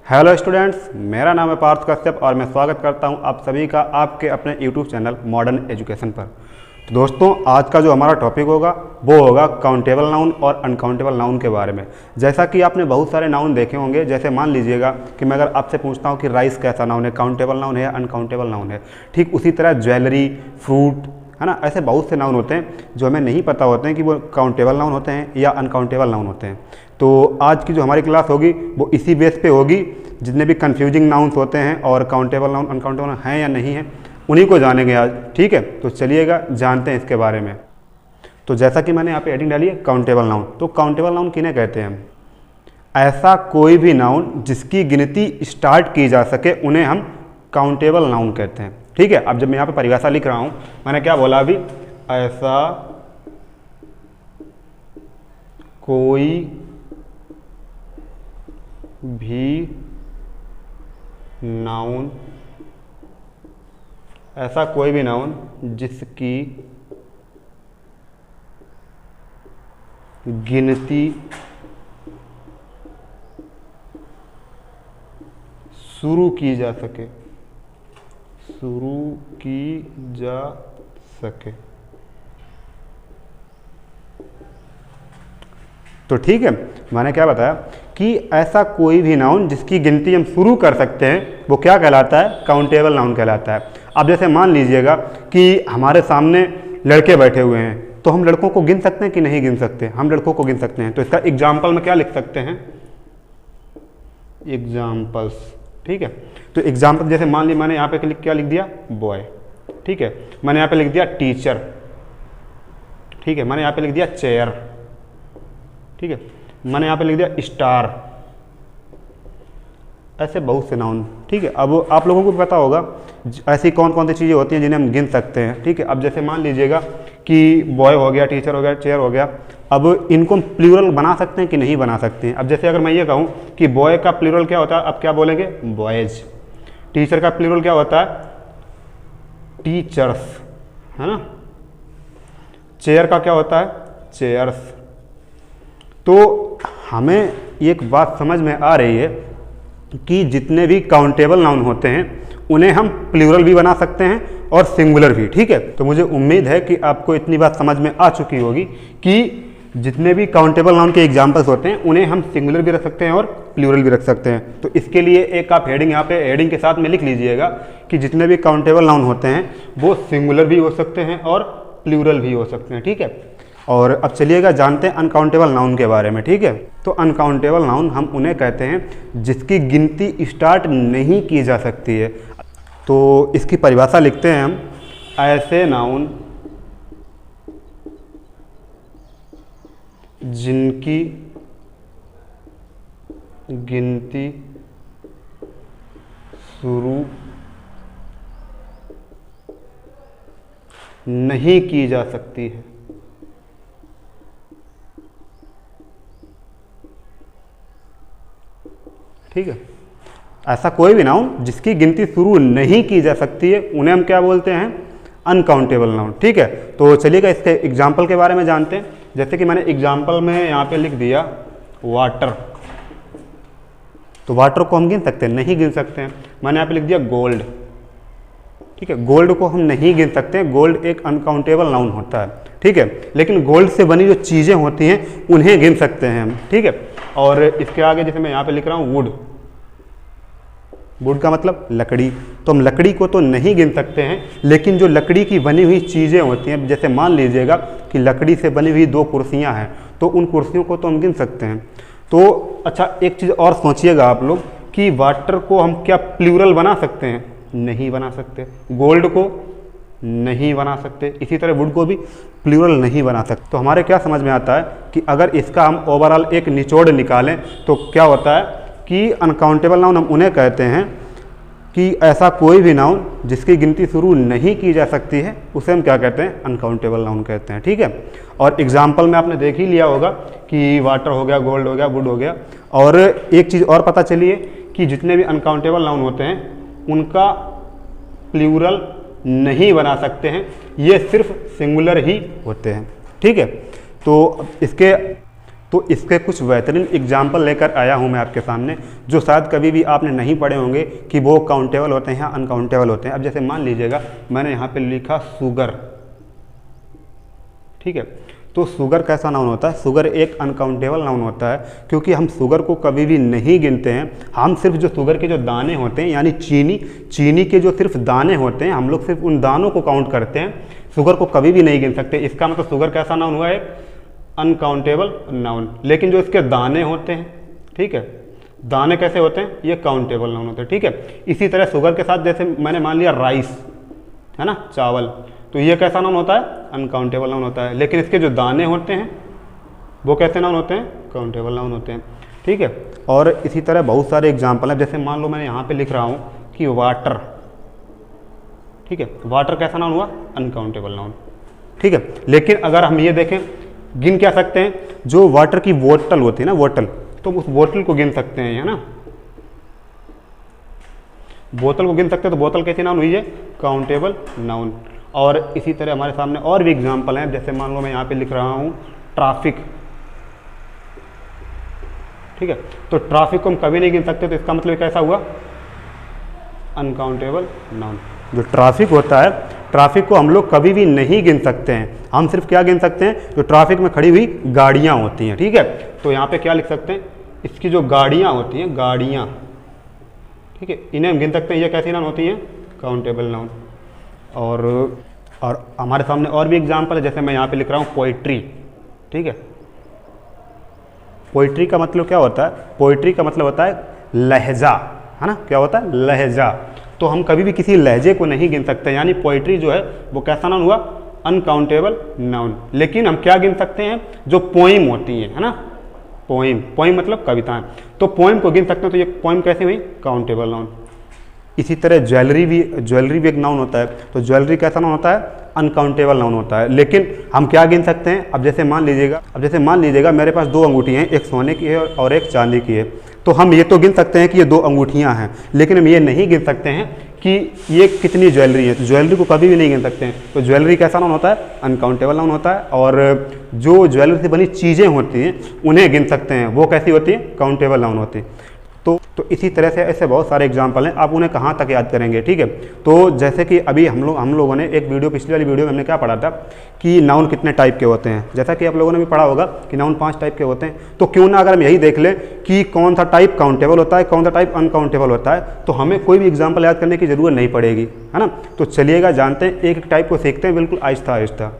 Hello students, मेरा नाम है पार्थ कश्यप और मैं स्वागत करता हूं आप सभी का आपके अपने यूट्यूब चैनल मॉडर्न एजुकेशन पर। तो दोस्तों, आज का जो हमारा टॉपिक होगा वो होगा काउंटेबल नाउन और अनकाउंटेबल नाउन के बारे में। जैसा कि आपने बहुत सारे नाउन देखे होंगे, जैसे मान लीजिएगा कि मैं अगर आपसे पूछता हूं कि राइस कैसा नाउन है, काउंटेबल नाउन है या अनकाउंटेबल नाउन है, ठीक उसी तरह ज्वेलरी, फ्रूट, है ना, ऐसे बहुत से नाउन होते हैं जो हमें नहीं पता होते हैं कि वो काउंटेबल नाउन होते हैं या अनकाउंटेबल नाउन होते हैं। तो आज की जो हमारी क्लास होगी वो इसी बेस पे होगी। जितने भी कंफ्यूजिंग नाउन्स होते हैं और काउंटेबल नाउन अनकाउंटेबल हैं या नहीं हैं, उन्हीं को जानेंगे आज। ठीक है, तो चलिएगा जानते हैं इसके बारे में। तो जैसा कि मैंने यहाँ पे हेडिंग डाली है काउंटेबल नाउन, तो काउंटेबल नाउन किन्हें कहते हैं हम? ऐसा कोई भी नाउन जिसकी गिनती स्टार्ट की जा सके उन्हें हम काउंटेबल नाउन कहते हैं। ठीक है, अब जब मैं यहाँ पे परिभाषा लिख रहा हूँ, मैंने क्या बोला अभी? ऐसा कोई भी नाउन, ऐसा कोई भी नाउन जिसकी गिनती शुरू की जा सके, शुरू की जा सके। तो ठीक है, मैंने क्या बताया कि ऐसा कोई भी नाउन जिसकी गिनती हम शुरू कर सकते हैं वो क्या कहलाता है? काउंटेबल नाउन कहलाता है। अब जैसे मान लीजिएगा कि हमारे सामने लड़के बैठे हुए हैं, तो हम लड़कों को गिन सकते हैं कि नहीं गिन सकते? हम लड़कों को गिन सकते हैं। तो इसका एग्जाम्पल में क्या लिख सकते हैं? एग्जाम्पल्स। ठीक है, तो एग्जाम्पल जैसे मान ली मैंने यहाँ पे क्या लिख दिया? बॉय। ठीक है, मैंने यहाँ पे लिख दिया टीचर। ठीक है, मैंने यहाँ पे लिख दिया चेयर। ठीक है, मैंने यहाँ पे लिख दिया स्टार। ऐसे बहुत से नाउन। ठीक है, अब आप लोगों को भी पता होगा ऐसी कौन कौन सी चीज़ें होती हैं जिन्हें हम गिन सकते हैं। ठीक है, अब जैसे मान लीजिएगा कि बॉय हो गया, टीचर हो गया, चेयर हो गया। अब इनको हम प्लूरल बना सकते हैं कि नहीं बना सकते हैं? अब जैसे अगर मैं ये कहूँ कि बॉय का प्लूरल क्या होता है, अब क्या बोलेंगे? बॉयज। टीचर का प्लूरल क्या होता है? टीचर्स, है ना। चेयर का क्या होता है? चेयर्स। तो हमें एक बात समझ में आ रही है कि जितने भी काउंटेबल नाउन होते हैं उन्हें हम प्लूरल भी बना सकते हैं और सिंगुलर भी। ठीक है, तो मुझे उम्मीद है कि आपको इतनी बात समझ में आ चुकी होगी कि जितने भी काउंटेबल नाउन के एग्जाम्पल्स होते हैं उन्हें हम सिंगुलर भी रख सकते हैं और प्लूरल भी रख सकते हैं। तो इसके लिए एक आप हेडिंग यहाँ पे हेडिंग के साथ में लिख लीजिएगा कि जितने भी काउंटेबल नाउन होते हैं वो सिंगुलर भी हो सकते हैं और प्लूरल भी हो सकते हैं। ठीक है, और अब चलिएगा जानते हैं अनकाउंटेबल नाउन के बारे में। ठीक है, तो अनकाउंटेबल नाउन हम उन्हें कहते हैं जिसकी गिनती स्टार्ट नहीं की जा सकती है। तो इसकी परिभाषा लिखते हैं हम, ऐसे नाउन जिनकी गिनती शुरू नहीं की जा सकती है। ठीक है, ऐसा कोई भी नाउन जिसकी गिनती शुरू नहीं की जा सकती है उन्हें हम क्या बोलते हैं? Uncountable noun. ठीक है, तो चलिएगा इसके एग्जाम्पल के बारे में जानते हैं। जैसे कि मैंने एग्जाम्पल में यहाँ पे लिख दिया वाटर, तो वाटर को हम गिन सकते हैं? नहीं गिन सकते हैं। मैंने यहाँ पे लिख दिया गोल्ड। ठीक है, गोल्ड को हम नहीं गिन सकते हैं, गोल्ड एक अनकाउंटेबल नाउन होता है। ठीक है, लेकिन गोल्ड से बनी जो चीज़ें होती हैं उन्हें गिन सकते हैं हम। ठीक है, और इसके आगे जैसे मैं यहाँ पे लिख रहा हूँ वुड, वुड का मतलब लकड़ी, तो हम लकड़ी को तो नहीं गिन सकते हैं, लेकिन जो लकड़ी की बनी हुई चीज़ें होती हैं, जैसे मान लीजिएगा कि लकड़ी से बनी हुई 2 कुर्सियाँ हैं, तो उन कुर्सियों को तो हम गिन सकते हैं। तो अच्छा, एक चीज़ और सोचिएगा आप लोग कि वाटर को हम क्या प्लूरल बना सकते हैं? नहीं बना सकते। गोल्ड को नहीं बना सकते, इसी तरह वुड को भी प्लूरल नहीं बना सकते। तो हमारे क्या समझ में आता है कि अगर इसका हम ओवरऑल एक निचोड़ निकालें तो क्या होता है कि अनकाउंटेबल नाउन हम उन्हें कहते हैं कि ऐसा कोई भी नाउन जिसकी गिनती शुरू नहीं की जा सकती है उसे हम क्या कहते हैं? अनकाउंटेबल नाउन कहते हैं। ठीक है, और एग्जाम्पल में आपने देख ही लिया होगा कि वाटर हो गया, गोल्ड हो गया, वुड हो गया। और एक चीज़ और पता चलिए कि जितने भी अनकाउंटेबल नाउन होते हैं उनका प्लूरल नहीं बना सकते हैं, ये सिर्फ सिंगुलर ही होते हैं। ठीक है, तो इसके तो इसके कुछ बेहतरीन एग्जाम्पल लेकर आया हूँ मैं आपके सामने, जो शायद कभी भी आपने नहीं पढ़े होंगे कि वो काउंटेबल होते हैं या अनकाउंटेबल होते हैं। अब जैसे मान लीजिएगा मैंने यहाँ पे लिखा शुगर, ठीक है, तो शुगर कैसा नाउन होता है? शुगर एक अनकाउंटेबल नाउन होता है, क्योंकि हम शुगर को कभी भी नहीं गिनते हैं। हम सिर्फ जो शुगर के जो दाने होते हैं, यानी चीनी के जो सिर्फ दाने होते हैं, हम लोग सिर्फ उन दानों को काउंट करते हैं, शुगर को कभी भी नहीं गिन सकते। इसका मतलब शुगर कैसा नाउन हुआ? एक अनकाउंटेबल नाउन। लेकिन जो इसके दाने होते हैं, ठीक है, दाने कैसे होते हैं? ये काउंटेबल नाउन होते हैं, ठीक है। इसी तरह शुगर के साथ जैसे मैंने मान लिया राइस, है ना, चावल, तो ये कैसा नाउन होता है? अनकाउंटेबल नाउन होता है। लेकिन इसके जो दाने होते हैं वो कैसे नाउन होते हैं? काउंटेबल नाउन होते हैं, ठीक है। और इसी तरह बहुत सारे एग्जाम्पल हैं। जैसे मान लो मैंने यहाँ पे लिख रहा हूँ कि वाटर, ठीक है, वाटर कैसा नाउन हुआ? अनकाउंटेबल नाउन, ठीक है। लेकिन अगर हम ये देखें, गिन क्या सकते हैं? जो वाटर की बोतल होती है ना, बोतल, तो उस बोतल को गिन सकते हैं, है ना, बोतल को गिन सकते हैं। तो बोतल कैसी नाउन हुई है? Countable noun. और इसी तरह हमारे सामने और भी एग्जाम्पल हैं। जैसे मान लो मैं यहाँ पे लिख रहा हूँ ट्रैफिक, ठीक है, तो ट्रैफिक को हम कभी नहीं गिन सकते, तो इसका मतलब कैसा हुआ? Uncountable noun. जो ट्रैफिक होता है, ट्रैफिक को हम लोग कभी भी नहीं गिन सकते हैं। हम सिर्फ क्या गिन सकते हैं? जो ट्रैफिक में खड़ी हुई गाड़ियाँ होती हैं, ठीक है। तो यहाँ पे क्या लिख सकते हैं? इसकी जो गाड़ियाँ होती हैं, गाड़ियाँ, ठीक है, इन्हें हम गिन सकते हैं। ये कैसी नाउन होती हैं? Countable noun. और हमारे सामने और भी एग्जाम्पल है। जैसे मैं यहाँ पे लिख रहा हूँ पोइट्री, ठीक है। पोइट्री का मतलब क्या होता है? पोइट्री का मतलब होता है लहजा, है ना, क्या होता है? लहजा। तो हम कभी भी किसी लहजे को नहीं गिन सकते, यानी पोइट्री जो है वो कैसा नाउन हुआ? Uncountable noun. लेकिन हम क्या गिन सकते हैं? जो पोइम होती है ना, पोइम मतलब कविताएं, तो पोइम को गिन सकते हैं। तो ये पोइम कैसे हुई? Countable noun. इसी तरह ज्वेलरी भी एक नाउन होता है। तो ज्वेलरी कैसा नाउन होता है? अनकाउंटेबल नाउन होता है। लेकिन हम क्या गिन सकते हैं? अब जैसे मान लीजिएगा मेरे पास दो अंगूठी हैं, एक सोने की है और एक चांदी की है। तो हम ये तो गिन सकते हैं कि ये दो अंगूठियां हैं, लेकिन हम ये नहीं गिन सकते हैं कि ये कितनी ज्वेलरी है। तो ज्वेलरी को कभी भी नहीं गिन सकते हैं। तो ज्वेलरी कैसा नाउन होता है? अनकाउंटेबल नाउन होता है। और जो ज्वेलरी से बनी चीज़ें होती हैं उन्हें गिन सकते हैं, वो कैसी होती हैं? काउंटेबल नाउन होती है। तो इसी तरह से ऐसे बहुत सारे एग्जाम्पल हैं, आप उन्हें कहाँ तक याद करेंगे, ठीक है। तो जैसे कि अभी हम लोगों ने एक वीडियो, पिछली वाली वीडियो में हमने क्या पढ़ा था कि नाउन कितने टाइप के होते हैं। जैसा कि आप लोगों ने भी पढ़ा होगा कि नाउन 5 टाइप के होते हैं। तो क्यों ना अगर हम यही देख लें कि कौन सा टाइप काउंटेबल होता है, कौन सा टाइप अनकाउंटेबल होता है, तो हमें कोई भी एग्जाम्पल याद करने की ज़रूरत नहीं पड़ेगी, है ना। तो चलिएगा जानते हैं, एक एक टाइप को सीखते हैं बिल्कुल आहिस्ता आहिस्ता।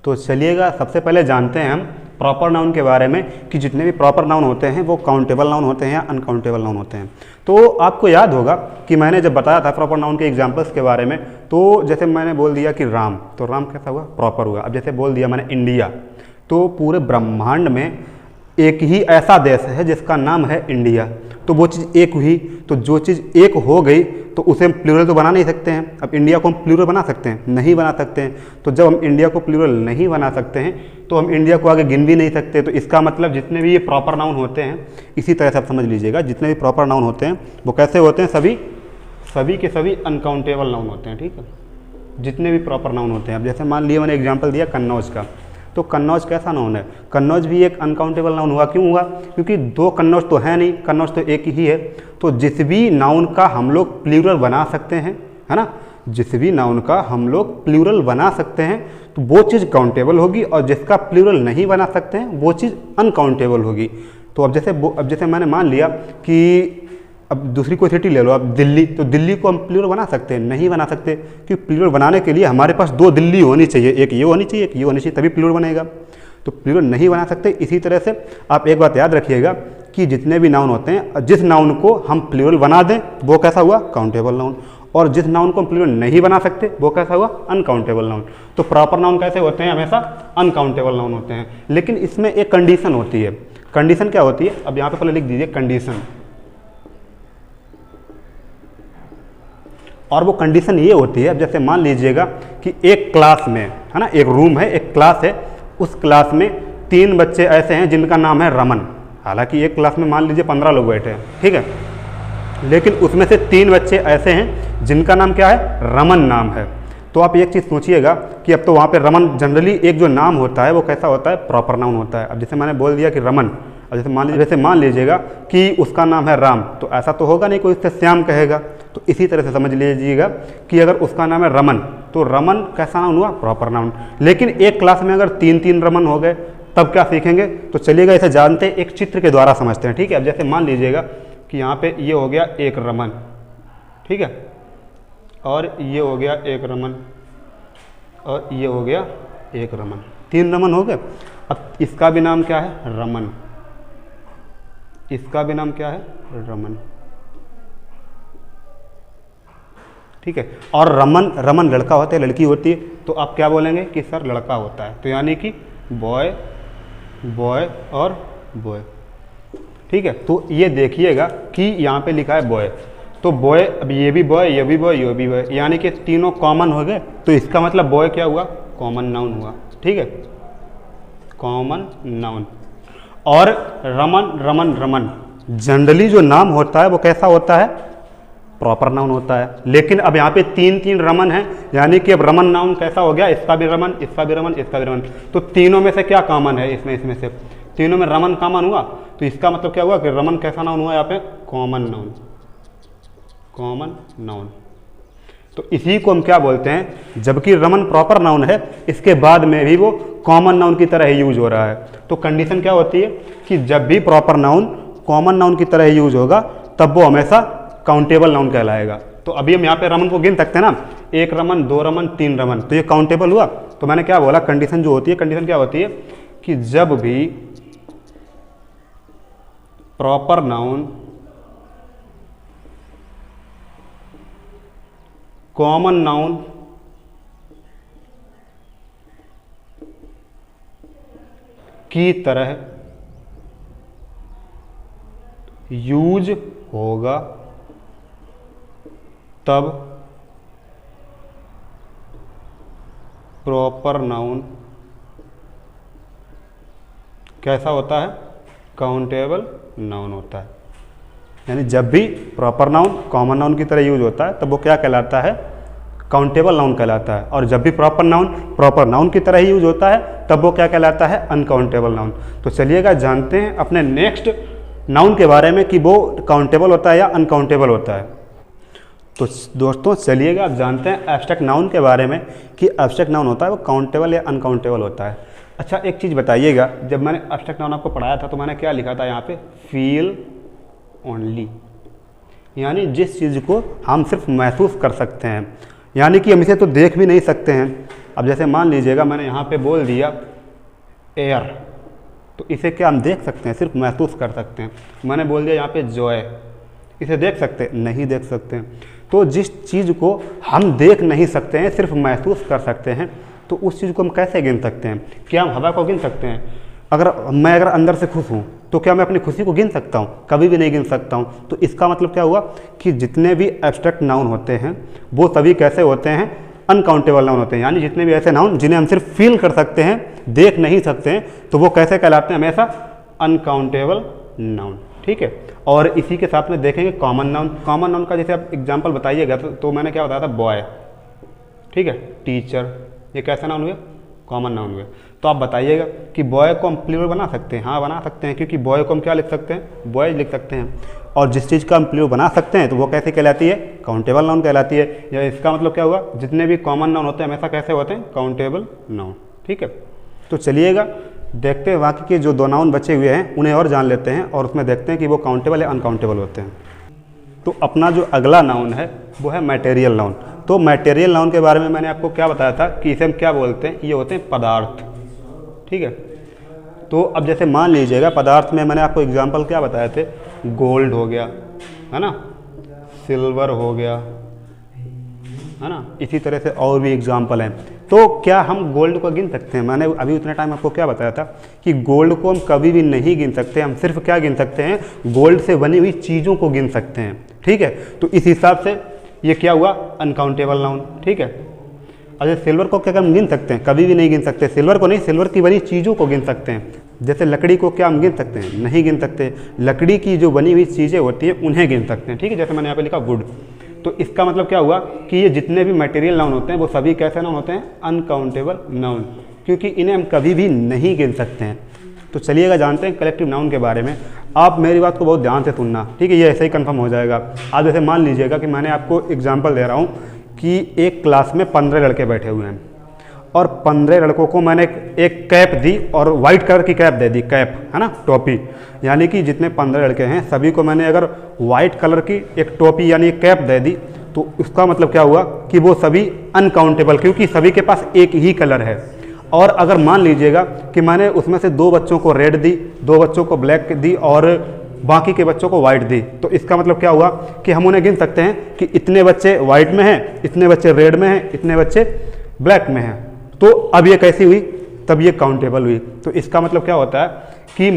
तो चलिएगा सबसे पहले जानते हैं हम प्रॉपर नाउन के बारे में कि जितने भी प्रॉपर नाउन होते हैं वो काउंटेबल नाउन होते हैं या अनकाउंटेबल नाउन होते हैं। तो आपको याद होगा कि मैंने जब बताया था प्रॉपर नाउन के एग्जांपल्स के बारे में, तो जैसे मैंने बोल दिया कि राम, तो राम कैसा हुआ? प्रॉपर हुआ। अब जैसे बोल दिया मैंने इंडिया, तो पूरे ब्रह्मांड में एक ही ऐसा देश है जिसका नाम है इंडिया, तो वो चीज़ एक हुई। तो जो चीज़ एक हो गई तो उसे हम प्लूरल तो बना नहीं सकते हैं। अब इंडिया को हम प्लूरल बना सकते हैं? नहीं बना सकते हैं। तो जब हम इंडिया को प्लूरल नहीं बना सकते हैं तो हम इंडिया को आगे गिन भी नहीं सकते। तो इसका मतलब जितने भी ये प्रॉपर नाउन होते हैं, इसी तरह से आप समझ लीजिएगा, जितने भी प्रॉपर नाउन होते हैं वो कैसे होते हैं? सभी के सभी अनकाउंटेबल नाउन होते हैं, ठीक है, जितने भी प्रॉपर नाउन होते हैं। अब जैसे मान लिए मैंने एग्जाम्पल दिया कन्नौज का, तो कन्नौज कैसा नाउन है? कन्नौज भी एक अनकाउंटेबल नाउन हुआ। क्यों हुआ? क्योंकि दो कन्नौज तो है नहीं, कन्नौज तो एक ही है। तो जिस भी नाउन का हम लोग प्लूरल बना सकते हैं, है ना, जिस भी नाउन का हम लोग प्लूरल बना सकते हैं तो वो चीज़ काउंटेबल होगी, और जिसका प्लूरल नहीं बना सकते हैं वो चीज़ अनकाउंटेबल होगी। तो अब जैसे मैंने मान लिया कि अब दूसरी कोई सिटी ले लो, अब दिल्ली, तो दिल्ली को हम प्लूरल बना सकते हैं? नहीं बना सकते, क्योंकि प्लूरल बनाने के लिए हमारे पास दो दिल्ली होनी चाहिए, एक ये होनी चाहिए, एक ये होनी चाहिए, तभी प्लूरल बनेगा। तो प्लूरल नहीं बना सकते। इसी तरह से आप एक बात याद रखिएगा कि जितने भी नाउन होते हैं, जिस नाउन को हम प्लूरल बना दें वो कैसा हुआ? Countable noun. और जिस नाउन को हम प्लूरल नहीं बना सकते वो कैसा हुआ? Uncountable noun. तो प्रॉपर नाउन कैसे होते हैं? हमेशा अनकाउंटेबल नाउन होते हैं। लेकिन इसमें एक कंडीशन होती है। कंडीशन क्या होती है? अब यहाँ पे पहले लिख दीजिए कंडीशन। और वो कंडीशन ये होती है, अब जैसे मान लीजिएगा कि एक क्लास में, है ना, एक रूम है, एक क्लास है, उस क्लास में 3 बच्चे ऐसे हैं जिनका नाम है रमन। हालांकि एक क्लास में मान लीजिए 15 लोग बैठे हैं, ठीक है, लेकिन उसमें से 3 बच्चे ऐसे हैं जिनका नाम क्या है? रमन नाम है। तो आप एक चीज़ सोचिएगा कि अब तो वहाँ पे रमन जनरली एक जो नाम होता है वो कैसा होता है, प्रॉपर नाउन होता है। अब जैसे मैंने बोल दिया कि रमन, अब जैसे मान लीजिएगा कि उसका नाम है राम, तो ऐसा तो होगा नहीं कोई उससे श्याम कहेगा। तो इसी तरह से समझ लीजिएगा कि अगर उसका नाम है रमन, तो रमन कैसा नाउन हुआ, प्रॉपर नाउन। लेकिन एक क्लास में अगर 3 रमन हो गए तब क्या सीखेंगे, तो चलिएगा इसे जानते हैं, एक चित्र के द्वारा समझते हैं। ठीक है, अब जैसे मान लीजिएगा कि यहाँ पे ये हो गया एक रमन, ठीक है, और ये हो गया एक रमन, और ये हो गया एक रमन, 3 रमन हो गए। अब इसका भी नाम क्या है, रमन, इसका भी नाम क्या है, रमन, ठीक है। और रमन लड़का होता है, लड़की होती है, तो आप क्या बोलेंगे कि सर लड़का होता है, तो यानी कि बॉय और बॉय, ठीक है। तो ये देखिएगा कि यहाँ पे लिखा है बॉय, तो बॉय, अब ये भी बॉय, ये भी बॉय, ये भी बॉय, यानी कि तीनों कॉमन हो गए। तो इसका मतलब बॉय क्या हुआ, कॉमन नाउन हुआ, ठीक है, कॉमन नाउन। और रमन जनरली जो नाम होता है वो कैसा होता है, प्रॉपर नाउन होता है। लेकिन अब यहाँ पे 3 रमन है, यानी कि अब रमन नाउन कैसा हो गया, इसका भी रमन, इसका भी रमन, इसका भी रमन। तो तीनों में से क्या कॉमन है, इसमें से तीनों में रमन कॉमन हुआ, तो इसका मतलब क्या हुआ कि रमन कैसा नाउन हुआ, यहाँ पे कॉमन नाउन, कॉमन नाउन। तो इसी को हम क्या बोलते हैं, जबकि रमन प्रॉपर नाउन है, इसके बाद में भी वो कॉमन नाउन की तरह यूज हो रहा है। तो कंडीशन क्या होती है कि जब भी प्रॉपर नाउन कॉमन नाउन की तरह यूज होगा तब वो हमेशा काउंटेबल नाउन कहलाएगा। तो अभी हम यहाँ पे रमन को गिन सकते हैं ना, 1 रमन, 2 रमन, 3 रमन, तो ये काउंटेबल हुआ। तो मैंने क्या बोला, कंडीशन जो होती है, कंडीशन क्या होती है कि जब भी प्रॉपर नाउन कॉमन नाउन की तरह यूज होगा तब प्रॉपर नाउन कैसा होता है, काउंटेबल नाउन होता है। यानी जब भी प्रॉपर नाउन कॉमन नाउन की तरह यूज होता है तब वो क्या कहलाता है, काउंटेबल नाउन कहलाता है। और जब भी प्रॉपर नाउन की तरह ही यूज होता है तब वो क्या कहलाता है, अनकाउंटेबल नाउन। तो चलिएगा जानते हैं अपने नेक्स्ट नाउन के बारे में कि वो काउंटेबल होता है या अनकाउंटेबल होता है। तो दोस्तों चलिएगा अब जानते हैं एब्स्ट्रैक्ट नाउन के बारे में कि एब्स्ट्रैक्ट नाउन होता है वो काउंटेबल या अनकाउंटेबल होता है। अच्छा एक चीज़ बताइएगा, जब मैंने एब्स्ट्रैक्ट नाउन आपको पढ़ाया था तो मैंने क्या लिखा था यहाँ पे, फील ओनली, यानी जिस चीज़ को हम सिर्फ महसूस कर सकते हैं, यानी कि हम इसे तो देख भी नहीं सकते हैं। अब जैसे मान लीजिएगा मैंने यहाँ पे बोल दिया एयर, तो इसे क्या हम देख सकते हैं, सिर्फ महसूस कर सकते हैं। मैंने बोल दिया यहाँ पे जॉय, इसे देख सकते हैं, नहीं देख सकते हैं। तो जिस चीज़ को हम देख नहीं सकते हैं, सिर्फ महसूस कर सकते हैं, तो उस चीज़ को हम कैसे गिन सकते हैं? क्या हम हवा को गिन सकते हैं? अगर मैं अंदर से खुश हूँ तो क्या मैं अपनी खुशी को गिन सकता हूँ? कभी भी नहीं गिन सकता हूँ। तो इसका मतलब क्या हुआ कि जितने भी एब्स्ट्रैक्ट नाउन होते हैं वो सभी कैसे होते हैं, अनकाउंटेबल नाउन होते हैं। यानी जितने भी ऐसे नाउन जिन्हें हम सिर्फ फील कर सकते हैं, देख नहीं सकते हैं, तो वो कैसे कहलाते हैं, हमेशा अनकाउंटेबल नाउन। ठीक है, और इसी के साथ में देखेंगे कॉमन नाउन। कॉमन नाउन का जैसे आप एग्जाम्पल बताइएगा तो मैंने क्या बताया था, बॉय, ठीक है, टीचर, ये कैसा नाउन हुए, कॉमन नाउन हुए। तो आप बताइएगा कि बॉय को हम प्लूरल बना सकते हैं? हाँ बना सकते हैं, क्योंकि बॉय को हम क्या लिख सकते हैं, बॉय लिख सकते हैं। और जिस चीज़ का हम प्लूरल बना सकते हैं तो वो कैसे कहलाती है, काउंटेबल नाउन कहलाती है। या इसका मतलब क्या हुआ, जितने भी कॉमन नाउन होते हैं हमेशा कैसे होते हैं, काउंटेबल नाउन। ठीक है, तो चलिएगा देखते हैं बाकी के जो 2 नाउन बचे हुए हैं उन्हें और जान लेते हैं, और उसमें देखते हैं कि वो काउंटेबल या अनकाउंटेबल होते हैं। तो अपना जो अगला नाउन है वो है मटेरियल नाउन। तो मटेरियल नाउन के बारे में मैंने आपको क्या बताया था कि इसे हम क्या बोलते हैं, ये होते हैं पदार्थ। ठीक है, तो अब जैसे मान लीजिएगा पदार्थ में मैंने आपको एग्जांपल क्या बताए थे, गोल्ड हो गया, है ना, सिल्वर हो गया, है ना, इसी तरह से और भी एग्जांपल हैं। तो क्या हम गोल्ड को गिन सकते हैं? मैंने अभी उतने टाइम आपको क्या बताया था कि गोल्ड को हम कभी भी नहीं गिन सकते, हम सिर्फ क्या गिन सकते हैं, गोल्ड से बनी हुई चीज़ों को गिन सकते हैं। ठीक है, तो इस हिसाब से ये क्या हुआ, अनकाउंटेबल नाउन। ठीक है, अगर सिल्वर को क्या हम गिन सकते हैं? कभी भी नहीं गिन सकते। सिल्वर को नहीं, सिल्वर की बनी चीज़ों को गिन सकते हैं। जैसे लकड़ी को क्या हम गिन सकते हैं? नहीं गिन सकते। लकड़ी की जो बनी हुई चीज़ें होती हैं उन्हें गिन सकते हैं। ठीक है, जैसे मैंने यहाँ पे लिखा वुड, तो इसका मतलब क्या हुआ कि ये जितने भी मटेरियल नाउन होते हैं वो सभी कैसे नाउन होते हैं, अनकाउंटेबल नाउन, क्योंकि इन्हें हम कभी भी नहीं गिन सकते हैं। तो चलिएगा जानते हैं कलेक्टिव नाउन के बारे में। आप मेरी बात को बहुत ध्यान से सुनना, ठीक है, ये ऐसे ही कंफर्म हो जाएगा। आप जैसे मान लीजिएगा कि मैंने आपको एग्जांपल दे रहा हूँ कि एक क्लास में 15 लड़के बैठे हुए हैं और 15 लड़कों को मैंने एक कैप दी और वाइट कलर की कैप दे दी, कैप है ना, टोपी, यानी कि जितने 15 लड़के हैं सभी को मैंने अगर वाइट कलर की एक टोपी यानी एक कैप दे दी तो उसका मतलब क्या हुआ कि वो सभी अनकाउंटेबल, क्योंकि सभी के पास एक ही कलर है। और अगर मान लीजिएगा कि मैंने उसमें से 2 बच्चों को रेड दी, 2 बच्चों को ब्लैक दी और बाकी के बच्चों को वाइट दी, तो इसका मतलब क्या हुआ कि हम उन्हें गिन सकते हैं कि इतने बच्चे वाइट में हैं, इतने बच्चे रेड में हैं, इतने बच्चे ब्लैक में हैं। तो अब ये कैसी हुई, तब ये काउंटेबल हुई। तो इसका मतलब क्या होता है कि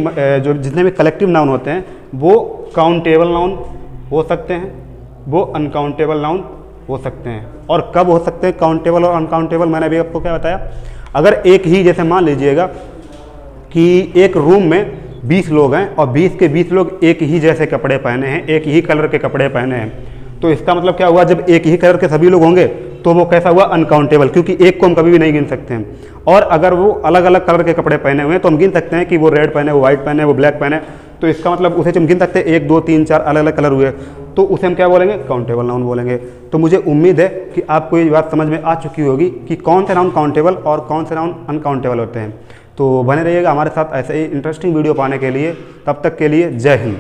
जो जितने भी कलेक्टिव नाउन होते हैं वो काउंटेबल नाउन हो सकते हैं, वो अनकाउंटेबल नाउन हो सकते हैं। और कब हो सकते हैं काउंटेबल और अनकाउंटेबल, मैंने अभी आपको क्या बताया, अगर एक ही, जैसे मान लीजिएगा कि एक रूम में 20 लोग हैं और 20 के 20 लोग एक ही जैसे कपड़े पहने हैं, एक ही कलर के कपड़े पहने हैं, तो इसका मतलब क्या हुआ, जब एक ही कलर के सभी लोग होंगे तो वो कैसा हुआ, अनकाउंटेबल, क्योंकि एक को हम कभी भी नहीं गिन सकते हैं। और अगर वो अलग अलग कलर के कपड़े पहने हुए हैं तो हम गिन सकते हैं कि वो रेड पहने, वो व्हाइट पहने, वो ब्लैक पहने, तो इसका मतलब उसे हम गिन सकते हैं 1 2 3 4 अलग अलग कलर हुए, तो उसे हम क्या बोलेंगे, काउंटेबल नाउन बोलेंगे। तो मुझे उम्मीद है कि आपको ये बात समझ में आ चुकी होगी कि कौन से नाउन काउंटेबल और कौन से नाउन अनकाउंटेबल होते हैं। तो बने रहिएगा हमारे साथ ऐसे ही इंटरेस्टिंग वीडियो पाने के लिए। तब तक के लिए जय हिंद।